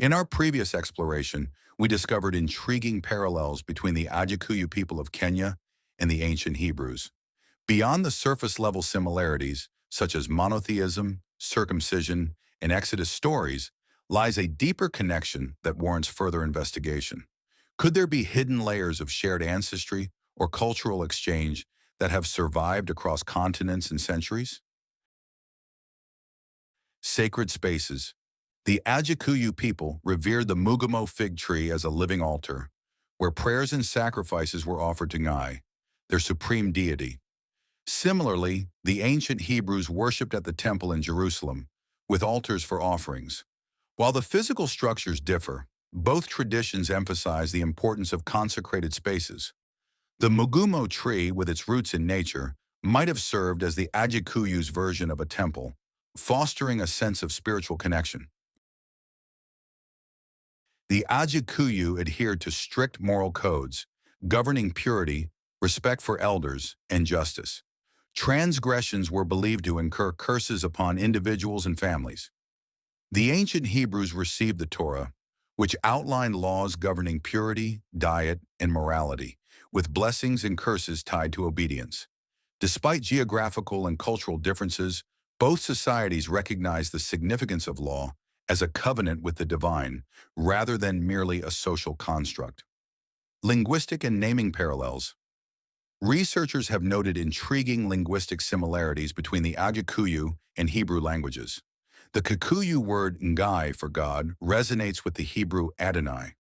In our previous exploration, we discovered intriguing parallels between the Agikuyu people of Kenya and the ancient Hebrews. Beyond the surface-level similarities, such as monotheism, circumcision, and Exodus stories, lies a deeper connection that warrants further investigation. Could there be hidden layers of shared ancestry or cultural exchange that have survived across continents and centuries? Sacred spaces. The Agikuyu people revered the Mugumo fig tree as a living altar, where prayers and sacrifices were offered to Ngai, their supreme deity. Similarly, the ancient Hebrews worshipped at the temple in Jerusalem, with altars for offerings. While the physical structures differ, both traditions emphasize the importance of consecrated spaces. The Mugumo tree, with its roots in nature, might have served as the Ajikuyu's version of a temple, fostering a sense of spiritual connection. The Ajikuyu adhered to strict moral codes, governing purity, respect for elders, and justice. Transgressions were believed to incur curses upon individuals and families. The ancient Hebrews received the Torah, which outlined laws governing purity, diet, and morality, with blessings and curses tied to obedience. Despite geographical and cultural differences, both societies recognized the significance of law as a covenant with the divine, rather than merely a social construct. Linguistic and naming parallels. Researchers have noted intriguing linguistic similarities between the Agikuyu and Hebrew languages. The Kikuyu word Ngai for God resonates with the Hebrew Adonai.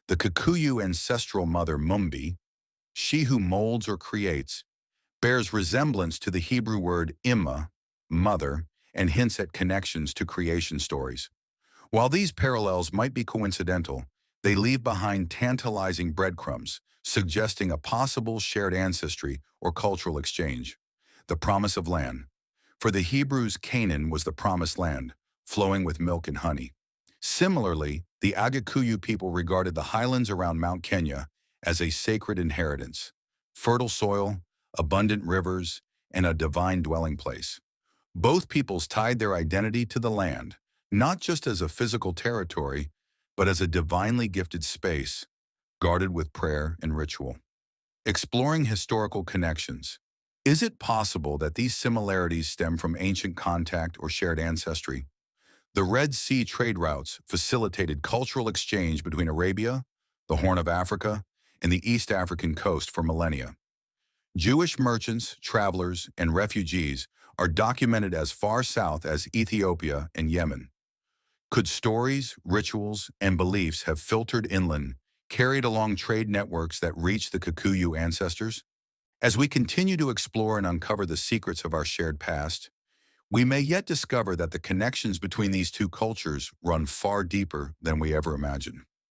The Kikuyu ancestral mother Mumbi, she who molds or creates, bears resemblance to the Hebrew word Imma, mother, and hints at connections to creation stories. While these parallels might be coincidental, they leave behind tantalizing breadcrumbs, suggesting a possible shared ancestry or cultural exchange. The promise of land. For the Hebrews, Canaan was the promised land, flowing with milk and honey. Similarly, the Agikuyu people regarded the highlands around Mount Kenya as a sacred inheritance, fertile soil, abundant rivers, and a divine dwelling place. Both peoples tied their identity to the land, not just as a physical territory, but as a divinely gifted space, guarded with prayer and ritual. Exploring historical connections. Is it possible that these similarities stem from ancient contact or shared ancestry? The Red Sea trade routes facilitated cultural exchange between Arabia, the Horn of Africa, and the East African coast for millennia. Jewish merchants, travelers, and refugees are documented as far south as Ethiopia and Yemen. Could stories, rituals, and beliefs have filtered inland, carried along trade networks that reached the Kikuyu ancestors? As we continue to explore and uncover the secrets of our shared past, we may yet discover that the connections between these two cultures run far deeper than we ever imagined.